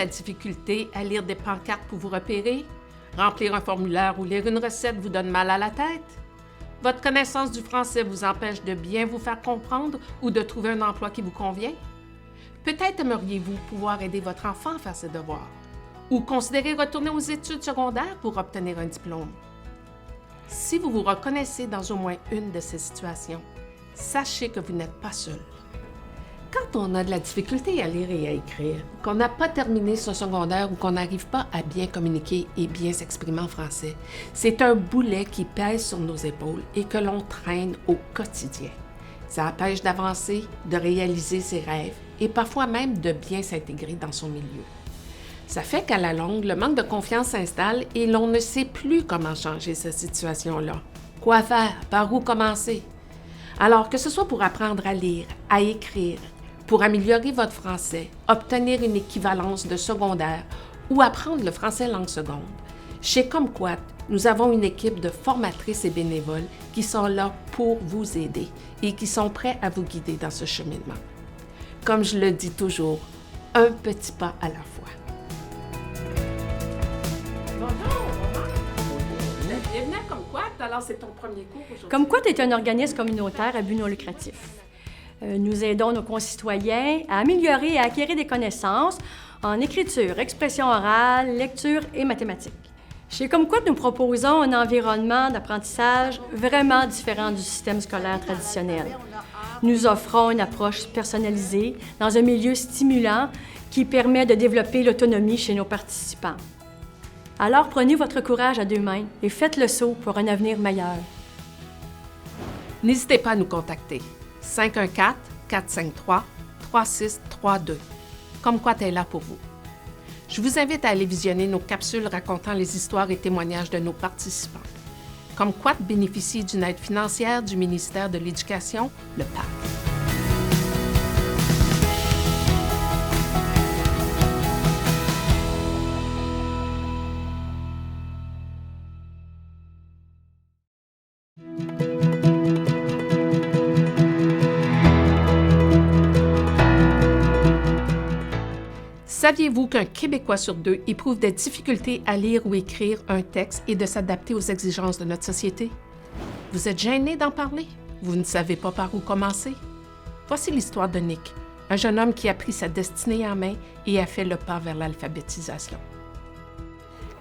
la difficulté à lire des pancartes pour vous repérer? Remplir un formulaire ou lire une recette vous donne mal à la tête? Votre connaissance du français vous empêche de bien vous faire comprendre ou de trouver un emploi qui vous convient? Peut-être aimeriez-vous pouvoir aider votre enfant à faire ses devoirs ou considérer retourner aux études secondaires pour obtenir un diplôme. Si vous vous reconnaissez dans au moins une de ces situations, sachez que vous n'êtes pas seul. Quand on a de la difficulté à lire et à écrire, qu'on n'a pas terminé son secondaire ou qu'on n'arrive pas à bien communiquer et bien s'exprimer en français, c'est un boulet qui pèse sur nos épaules et que l'on traîne au quotidien. Ça empêche d'avancer, de réaliser ses rêves et parfois même de bien s'intégrer dans son milieu. Ça fait qu'à la longue, le manque de confiance s'installe et l'on ne sait plus comment changer cette situation-là. Quoi faire? Par où commencer? Alors, que ce soit pour apprendre à lire, à écrire, pour améliorer votre français, obtenir une équivalence de secondaire ou apprendre le français langue seconde, chez Kumquat, nous avons une équipe de formatrices et bénévoles qui sont là pour vous aider et qui sont prêts à vous guider dans ce cheminement. Comme je le dis toujours, un petit pas à la fois. Bonjour, bienvenue à Kumquat. Alors, c'est ton premier cours aujourd'hui. Kumquat est un organisme communautaire à but non lucratif. Nous aidons nos concitoyens à améliorer et à acquérir des connaissances en écriture, expression orale, lecture et mathématiques. Chez Kumquat, nous proposons un environnement d'apprentissage vraiment différent du système scolaire traditionnel. Nous offrons une approche personnalisée dans un milieu stimulant qui permet de développer l'autonomie chez nos participants. Alors, prenez votre courage à deux mains et faites le saut pour un avenir meilleur. N'hésitez pas à nous contacter. 514-453-3632. Kumquat est là pour vous. Je vous invite à aller visionner nos capsules racontant les histoires et témoignages de nos participants. Kumquat bénéficie d'une aide financière du ministère de l'Éducation, le PAC. Saviez-vous qu'un Québécois sur deux éprouve des difficultés à lire ou écrire un texte et de s'adapter aux exigences de notre société? Vous êtes gêné d'en parler? Vous ne savez pas par où commencer? Voici l'histoire de Nick, un jeune homme qui a pris sa destinée en main et a fait le pas vers l'alphabétisation.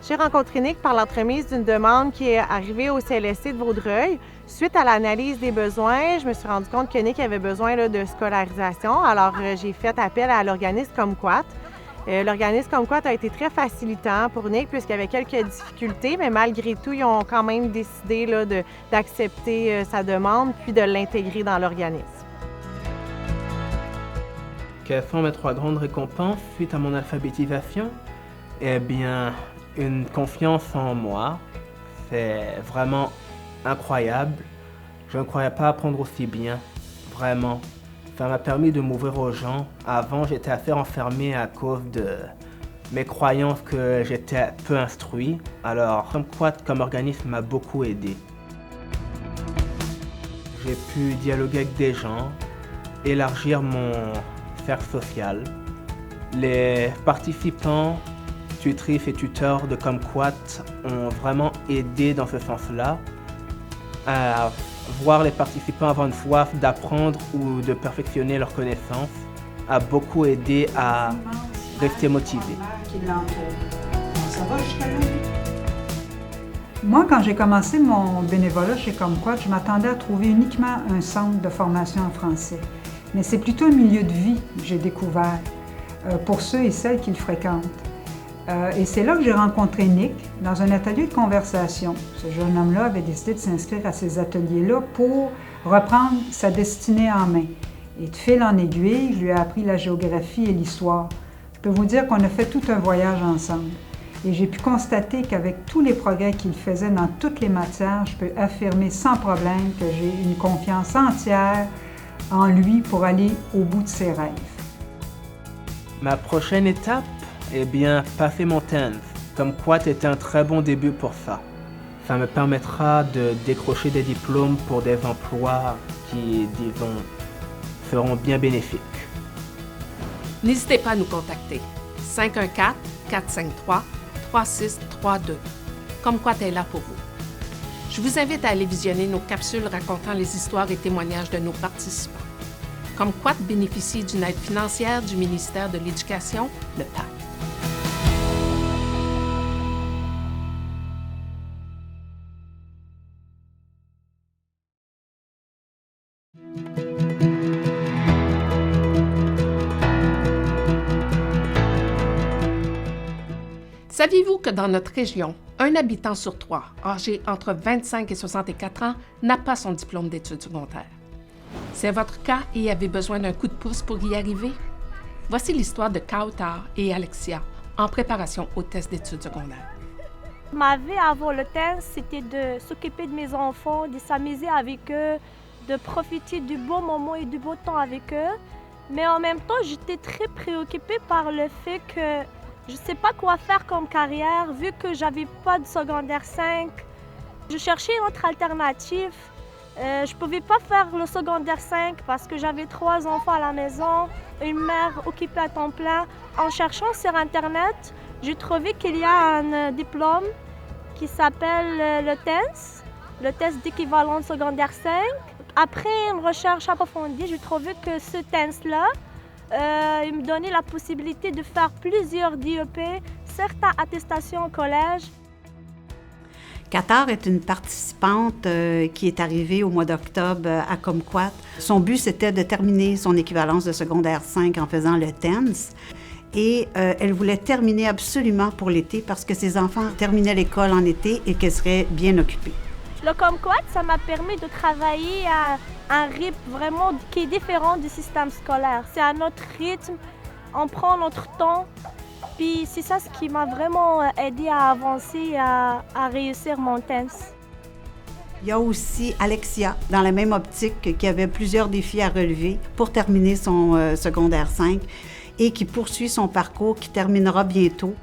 J'ai rencontré Nick par l'entremise d'une demande qui est arrivée au CLSC de Vaudreuil. Suite à l'analyse des besoins, je me suis rendu compte que Nick avait besoin de scolarisation. Alors, j'ai fait appel à l'organisme Kumquat. L'organisme Kumquat a été très facilitant pour Nick puisqu'il y avait quelques difficultés, mais malgré tout, ils ont quand même décidé d'accepter sa demande puis de l'intégrer dans l'organisme. Quelles sont mes 3 grandes récompenses suite à mon alphabétisation? Eh bien, une confiance en moi. C'est vraiment incroyable. Je ne croyais pas apprendre aussi bien, vraiment. Ça m'a permis de m'ouvrir aux gens. Avant, j'étais assez enfermé à cause de mes croyances que j'étais peu instruit. Alors, Kumquat comme organisme m'a beaucoup aidé. J'ai pu dialoguer avec des gens, élargir mon cercle social. Les participants, tutrices et tuteurs de Kumquat ont vraiment aidé dans ce sens-là. À voir les participants avoir une soif d'apprendre ou de perfectionner leurs connaissances a beaucoup aidé à rester motivé. Moi, quand j'ai commencé mon bénévolat chez Kumquat, je m'attendais à trouver uniquement un centre de formation en français. Mais c'est plutôt un milieu de vie que j'ai découvert pour ceux et celles qui le fréquentent. Et c'est là que j'ai rencontré Nick, dans un atelier de conversation. Ce jeune homme-là avait décidé de s'inscrire à ces ateliers-là pour reprendre sa destinée en main. Et de fil en aiguille, je lui ai appris la géographie et l'histoire. Je peux vous dire qu'on a fait tout un voyage ensemble. Et j'ai pu constater qu'avec tous les progrès qu'il faisait dans toutes les matières, je peux affirmer sans problème que j'ai une confiance entière en lui pour aller au bout de ses rêves. Ma prochaine étape? Eh bien, passer mon TENS. Kumquat est un très bon début pour ça. Ça me permettra de décrocher des diplômes pour des emplois qui, disons, seront bien bénéfiques. N'hésitez pas à nous contacter. 514-453-3632. Comme quoi t'es là pour vous. Je vous invite à aller visionner nos capsules racontant les histoires et témoignages de nos participants. Comme quoi bénéficie d'une aide financière du ministère de l'Éducation, le PAC. Saviez-vous que dans notre région, un habitant sur 3, âgé entre 25 et 64 ans, n'a pas son diplôme d'études secondaires? C'est votre cas et avez besoin d'un coup de pouce pour y arriver? Voici l'histoire de Kautar et Alexia en préparation au test d'études secondaires. Ma vie avant le test, c'était de s'occuper de mes enfants, de s'amuser avec eux, de profiter du beau moment et du beau temps avec eux. Mais en même temps, j'étais très préoccupée par le fait que je ne sais pas quoi faire comme carrière, vu que j'avais pas de secondaire 5. Je cherchais une autre alternative. Je ne pouvais pas faire le secondaire 5 parce que j'avais 3 enfants à la maison, une mère occupée à temps plein. En cherchant sur Internet, j'ai trouvé qu'il y a un diplôme qui s'appelle le test d'équivalent secondaire 5. Après une recherche approfondie, j'ai trouvé que ce test-là, il me donnait la possibilité de faire plusieurs DEP, certaines attestations au collège. Kautar est une participante qui est arrivée au mois d'octobre à Kumquat. Son but, c'était de terminer son équivalence de secondaire 5 en faisant le TENS. Et elle voulait terminer absolument pour l'été parce que ses enfants terminaient l'école en été et qu'elle serait bien occupée. Le Kumquat, ça m'a permis de travailler à un rythme vraiment qui est différent du système scolaire. C'est un autre rythme, on prend notre temps. Puis c'est ça ce qui m'a vraiment aidé à avancer, à réussir mon test. Il y a aussi Alexia, dans la même optique, qui avait plusieurs défis à relever pour terminer son secondaire 5 et qui poursuit son parcours, qui terminera bientôt.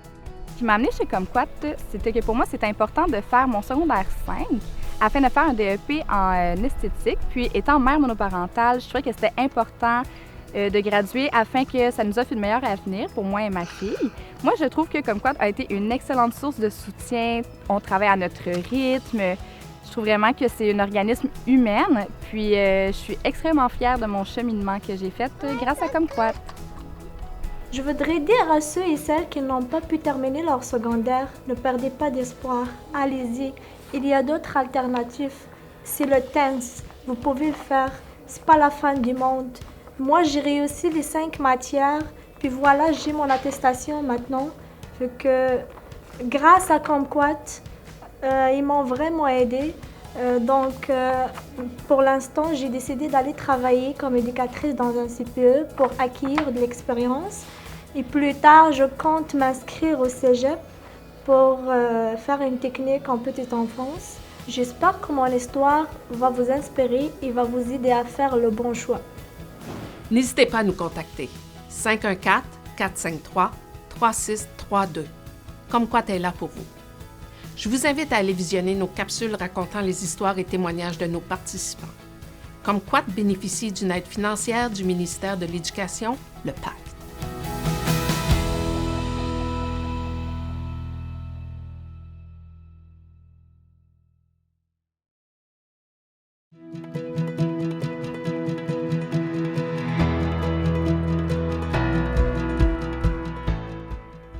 Ce qui m'a amenée chez Kumquat, c'était que pour moi, c'était important de faire mon secondaire 5 afin de faire un DEP en esthétique. Puis, étant mère monoparentale, je trouvais que c'était important de graduer afin que ça nous offre une meilleure avenir pour moi et ma fille. Moi, je trouve que Kumquat a été une excellente source de soutien. On travaille à notre rythme. Je trouve vraiment que c'est un organisme humain. Puis, je suis extrêmement fière de mon cheminement que j'ai fait grâce à Kumquat. Je voudrais dire à ceux et celles qui n'ont pas pu terminer leur secondaire, ne perdez pas d'espoir. Allez-y, il y a d'autres alternatives. C'est le TENS, vous pouvez le faire. C'est pas la fin du monde. Moi, j'ai réussi les 5 matières, puis voilà, j'ai mon attestation maintenant. Fait que grâce à Kumquat, ils m'ont vraiment aidée. Donc, pour l'instant, j'ai décidé d'aller travailler comme éducatrice dans un CPE pour acquérir de l'expérience. Et plus tard, je compte m'inscrire au cégep pour faire une technique en petite enfance. J'espère que mon histoire va vous inspirer et va vous aider à faire le bon choix. N'hésitez pas à nous contacter. 514-453-3632. Comme quoi t'es là pour vous. Je vous invite à aller visionner nos capsules racontant les histoires et témoignages de nos participants. Kumquat bénéficie d'une aide financière du ministère de l'Éducation, le PAC.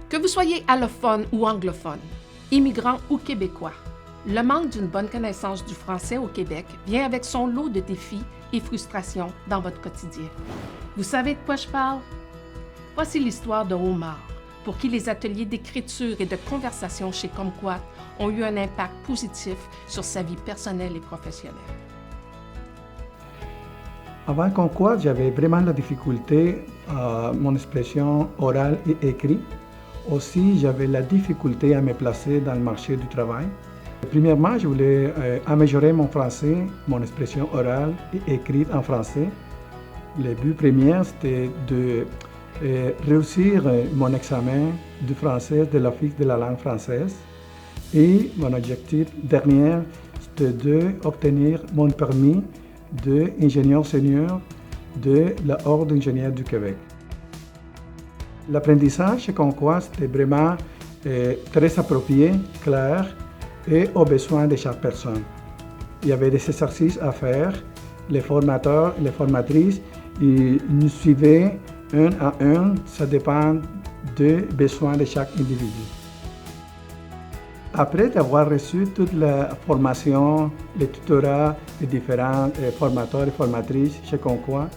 Que vous soyez allophone ou anglophone, immigrant ou québécois, le manque d'une bonne connaissance du français au Québec vient avec son lot de défis et frustrations dans votre quotidien. Vous savez de quoi je parle? Voici l'histoire de Omar, pour qui les ateliers d'écriture et de conversation chez Kumquat ont eu un impact positif sur sa vie personnelle et professionnelle. Avant Kumquat, j'avais vraiment la difficulté à mon expression orale et écrite. Aussi, j'avais la difficulté à me placer dans le marché du travail. Premièrement, je voulais améliorer mon français, mon expression orale et écrite en français. Le but premier, c'était de réussir mon examen du français de l'Office de la langue française. Et mon objectif dernier, c'était d'obtenir mon permis d'ingénieur senior de l'Ordre d'ingénieurs du Québec. L'apprentissage chez Concours, c'était vraiment très approprié, clair et aux besoins de chaque personne. Il y avait des exercices à faire. Les formateurs et les formatrices, ils nous suivaient un à un. Ça dépend des besoins de chaque individu. Après avoir reçu toute la formation, les tutorats des différents formateurs et formatrices chez Concours,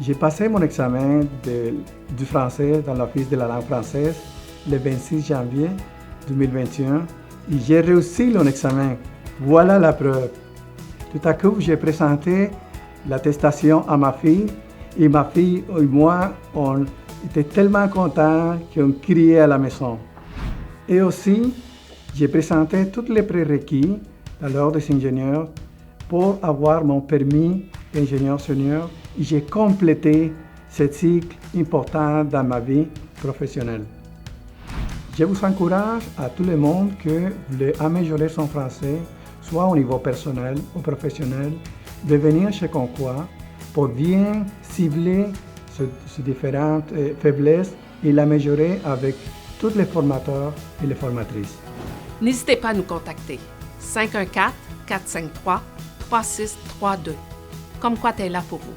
j'ai passé mon examen du français dans l'Office de la langue française le 26 janvier 2021 et j'ai réussi mon examen. Voilà la preuve. Tout à coup, j'ai présenté l'attestation à ma fille et ma fille et moi, on était tellement contents qu'on criait à la maison. Et aussi, j'ai présenté tous les prérequis à l'ordre des ingénieurs pour avoir mon permis d'ingénieur senior et j'ai complété ce cycle important dans ma vie professionnelle. Je vous encourage à tout le monde qui veut améliorer son français, soit au niveau personnel ou professionnel, de venir chez Concours pour bien cibler ces différentes faiblesses et l'améliorer avec tous les formateurs et les formatrices. N'hésitez pas à nous contacter. 514-453-3632. Comme-Quat est là pour vous.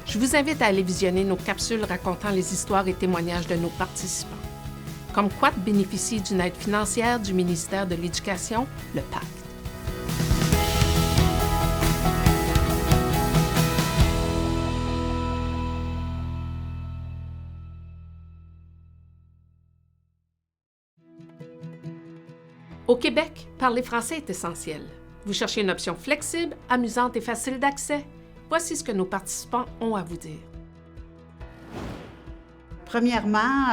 Je vous invite à aller visionner nos capsules racontant les histoires et témoignages de nos participants. Comme-Quat bénéficie d'une aide financière du ministère de l'Éducation, le PACT. Au Québec, parler français est essentiel. Vous cherchez une option flexible, amusante et facile d'accès? Voici ce que nos participants ont à vous dire. Premièrement,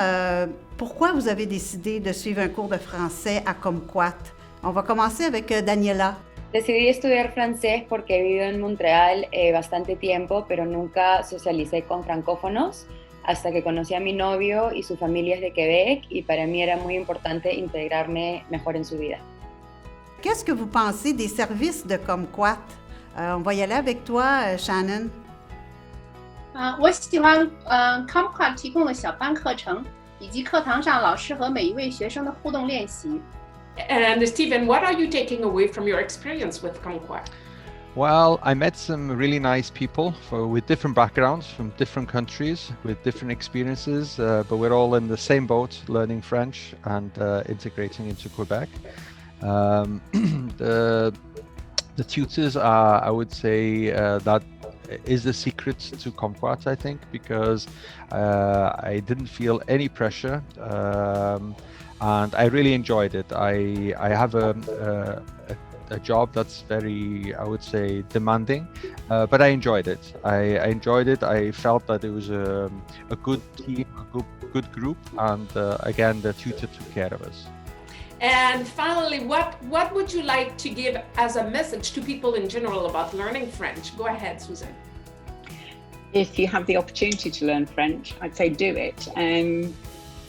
pourquoi vous avez décidé de suivre un cours de français à Comme-Quat? On va commencer avec Daniela. Decidí estudiar francés porque he vivido en Montreal bastante tiempo, pero nunca socialicé con francófonos hasta que conocí a mi novio y su familia es de Québec y para mí era muy importante integrarme mejor en su vida. Qu'est-ce que vous pensez des services de Comme-Quat? On va y aller avec toi, Shannon. 我喜欢Comme-Quat 提供的小班课程，以及课堂上老师和每一位学生的互动练习。And Stephen, what are you taking away from your experience with Comme-Quat? Well, I met some really nice people with different backgrounds from different countries, with different experiences, but we're all in the same boat, learning French and integrating into Quebec. The tutors are, I would say, that is the secret to Comme-Quat, I think, because I didn't feel any pressure, and I really enjoyed it. I have a job that's very, I would say, demanding, but I enjoyed it. I enjoyed it. I felt that it was a good team, a good group, and again, the tutor took care of us. And finally, what would you like to give as a message to people in general about learning French? Go ahead, Susan. If you have the opportunity to learn French, I'd say do it.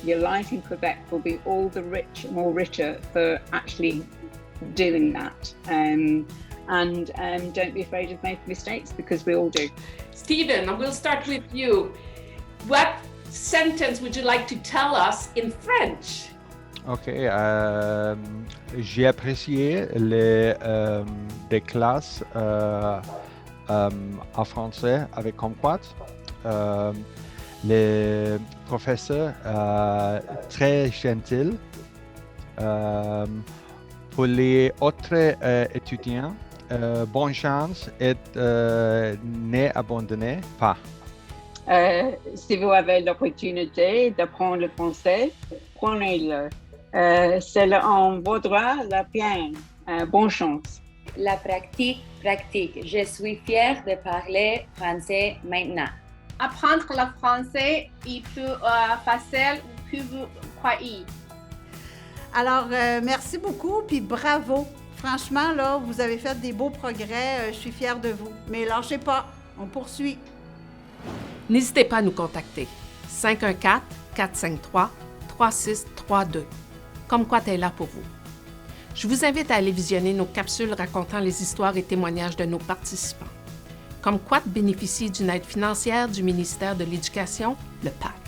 Your life in Quebec will be all the more richer for actually doing that. And don't be afraid of making mistakes, because we all do. Stephen, we'll start with you. What sentence would you like to tell us in French? Ok, j'ai apprécié les classes en français avec Comme-Quat. Les professeurs très gentils. Pour les autres étudiants, bonne chance et n'abandonnez pas. Si vous avez l'opportunité d'apprendre le français, prenez-le. Cela en vaudra la peine. Bonne chance. La pratique. Je suis fière de parler français maintenant. Apprendre le français est plus facile que vous croyez. Alors, merci beaucoup, puis bravo. Franchement, là, vous avez fait des beaux progrès. Je suis fière de vous. Mais lâchez pas, on poursuit. N'hésitez pas à nous contacter. 514-453-3632. Comme-Quat est là pour vous. Je vous invite à aller visionner nos capsules racontant les histoires et témoignages de nos participants. Comme-Quat bénéficie d'une aide financière du ministère de l'Éducation, le PACT.